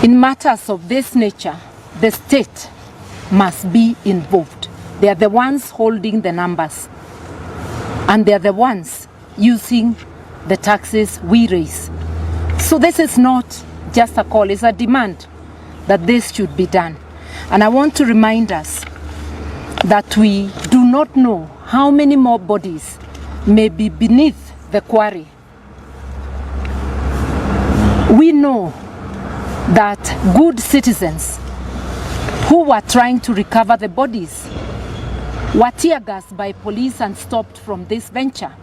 In matters of this nature, the state must be involved. They are the ones holding the numbers, and they are the ones using the taxes we raise. So this is not just a call, it's a demand that this should be done. And I want to remind us that we do not know how many more bodies may be beneath the quarry. We know that good citizens who were trying to recover the bodies were tear gassed by police and stopped from this venture.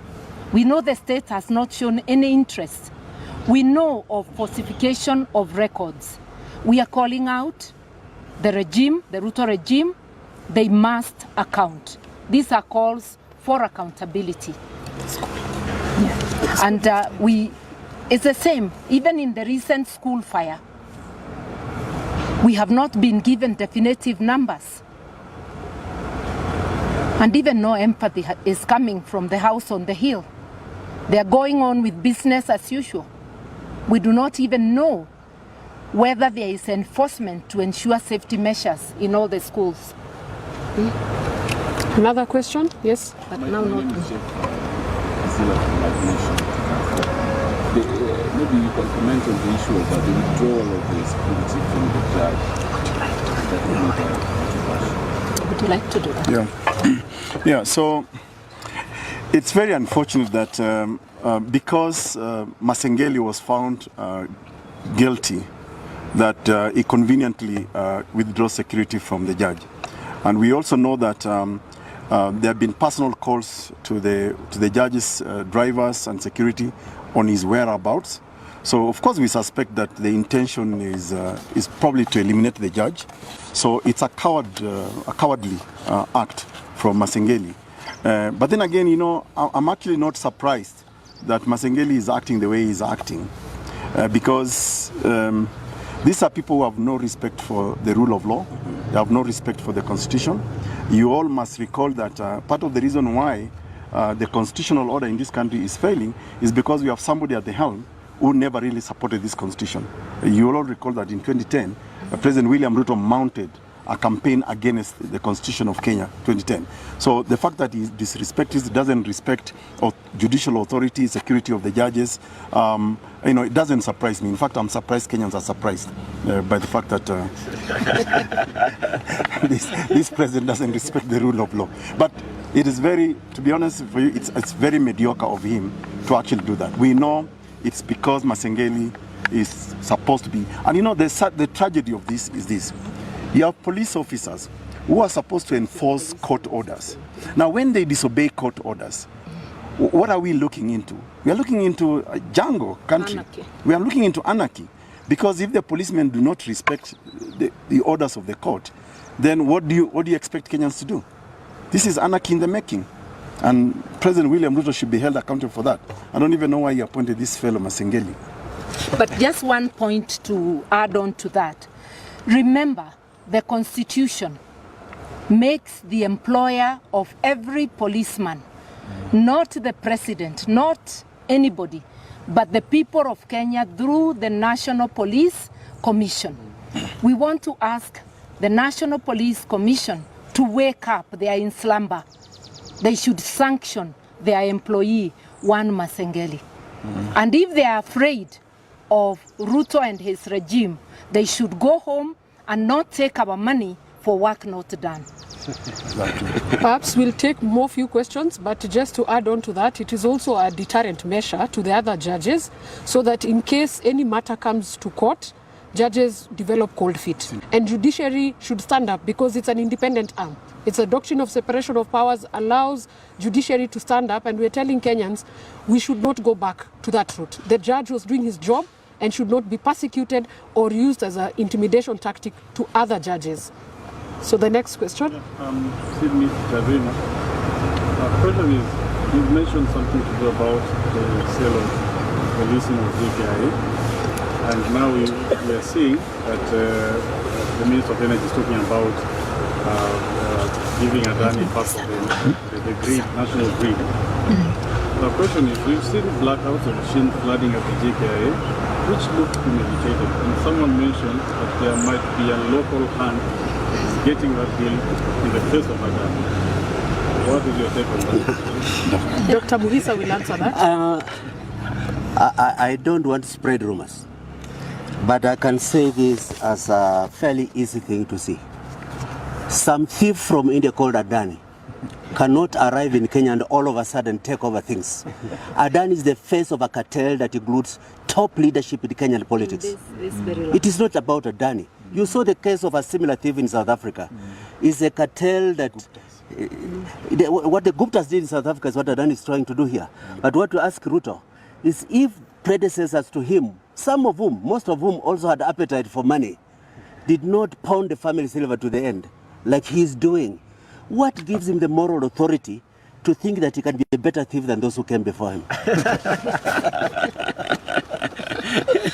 We know the state has not shown any interest. We know of falsification of records. We are calling out the regime, the Ruto regime. They must account. These are calls for accountability. Yeah. And it's the same, even in the recent school fire. We have not been given definitive numbers. And even no empathy is coming from the house on the hill. They are going on with business as usual. We do not even know whether there is enforcement to ensure safety measures in all the schools. Another question? Yes? But now not. Maybe you can comment on the issue about the withdrawal of the security from the judge. Would you like to do that? Yeah. Yeah, so it's very unfortunate that because Masengeli was found guilty, that he conveniently withdraws security from the judge. And we also know that there have been personal calls to the judge's drivers and security on his whereabouts. So of course we suspect that the intention is probably to eliminate the judge. So it's a cowardly act from Masengeli. But then again, you know, I'm actually not surprised that Masengeli is acting the way he's acting, because these are people who have no respect for the rule of law. They have no respect for the constitution. You all must recall that part of the reason why the constitutional order in this country is failing is because we have somebody at the helm who never really supported this constitution. You all recall that in 2010, President William Ruto mounted a campaign against the Constitution of Kenya, 2010. So the fact that he disrespects, doesn't respect judicial authority, security of the judges, you know, it doesn't surprise me. In fact, I'm surprised Kenyans are surprised by the fact that this president doesn't respect the rule of law. But it is very, to be honest for you, it's very mediocre of him to actually do that. We know it's because Masengeli is supposed to be, and you know, the tragedy of this is this. You have police officers who are supposed to enforce court orders. Now, when they disobey court orders, what are we looking into? We are looking into a jungle country. Anarchy. We are looking into anarchy. Because if the policemen do not respect the orders of the court, then what do you expect Kenyans to do? This is anarchy in the making. And President William Ruto should be held accountable for that. I don't even know why he appointed this fellow Masengeli. But just one point to add on to that. Remember, the Constitution makes the employer of every policeman, not the president, not anybody, but the people of Kenya through the National Police Commission. We want to ask the National Police Commission to wake up. They are in slumber. They should sanction their employee, One Masengeli. And if they are afraid of Ruto and his regime, they should go home and not take our money for work not done. Perhaps we'll take more few questions, but just to add on to that, it is also a deterrent measure to the other judges, so that in case any matter comes to court, judges develop cold feet. And judiciary should stand up because it's an independent arm. It's a doctrine of separation of powers allows judiciary to stand up, and we're telling Kenyans we should not go back to that route. The judge was doing his job and should not be persecuted or used as an intimidation tactic to other judges. So the next question. Sydney Davina. Question is, you've mentioned something to do about the sale of the leasing of JKIA, and now we are seeing that the Minister of Energy is talking about giving Adani part of the grid, national grid. The question is, we've seen blackouts of machines flooding at the JKIA. which looked premeditated. And someone mentioned that there might be a local hand getting that bill in the face of Adani. What is your take on that? Dr. Muhisa will answer that. I don't want to spread rumors, but I can say this as a fairly easy thing to see. Some thief from India called Adani cannot arrive in Kenya and all of a sudden take over things. Adani is the face of a cartel that includes top leadership in Kenyan politics. It is not about Adani. You saw the case of a similar thief in South Africa. It's a cartel that... what the Guptas did in South Africa is what Adani is trying to do here. But what to ask Ruto is if predecessors to him, some of whom, most of whom also had appetite for money, did not pound the family silver to the end, like he's doing, what gives him the moral authority to think that he can be a better thief than those who came before him?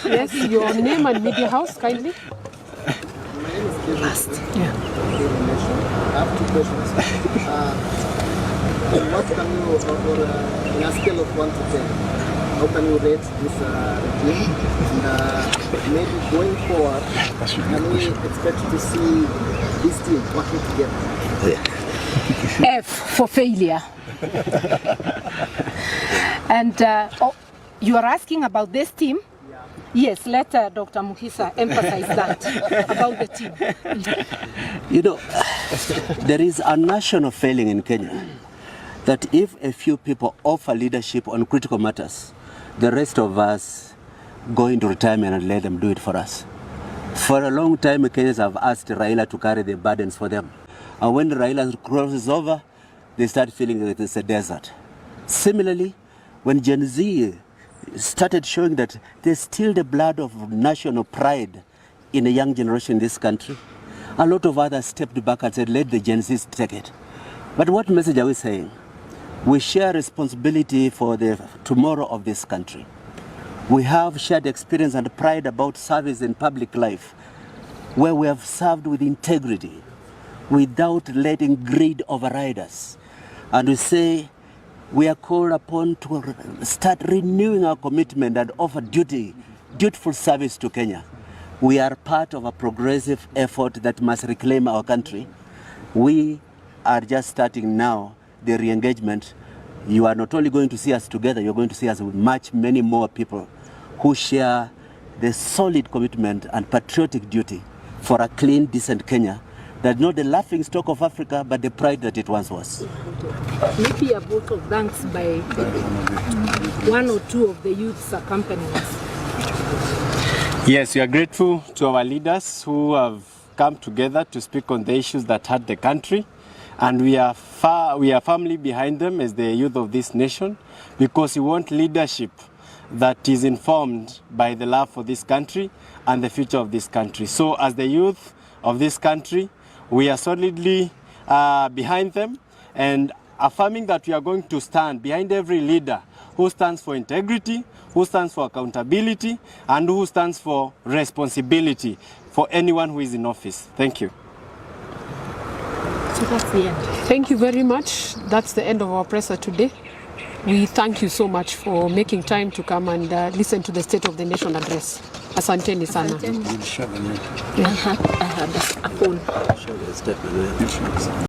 Yes, your name and media house, kindly. My name is Kevin. Yeah. I have two questions. What can you, or in a scale of 1 to 10, how can you rate this regime? And maybe going forward, can we expect to see this team working together? F for failure. And you are asking about this team? Yes, let Dr. Muhisa emphasize that about the team. You know, there is a national failing in Kenya that if a few people offer leadership on critical matters, the rest of us go into retirement and let them do it for us. For a long time, Kenyans have asked Raila to carry the burdens for them. And when Raila crosses over, they start feeling that it's a desert. Similarly, when Gen Z started showing that there's still the blood of national pride in a young generation in this country, a lot of others stepped back and said, let the Gen Zs take it. But what message are we saying? We share responsibility for the tomorrow of this country. We have shared experience and pride about service in public life, where we have served with integrity, without letting greed override us. And we say, we are called upon to start renewing our commitment and offer dutiful service to Kenya. We are part of a progressive effort that must reclaim our country. We are just starting now the re-engagement. You are not only going to see us together, you're going to see us with many more people who share the solid commitment and patriotic duty for a clean, decent Kenya that's not the laughing stock of Africa, but the pride that it once was. Maybe a vote of thanks by one or two of the youths accompanying us. Yes, we are grateful to our leaders who have come together to speak on the issues that hurt the country. And we are firmly behind them as the youth of this nation, because we want leadership that is informed by the love for this country and the future of this country. So as the youth of this country, we are solidly behind them and affirming that we are going to stand behind every leader who stands for integrity, who stands for accountability, and who stands for responsibility for anyone who is in office. Thank you. So that's the end. Thank you very much. That's the end of our presser today. We thank you so much for making time to come and listen to the State of the Nation address. Asanteni sana. I had a phone.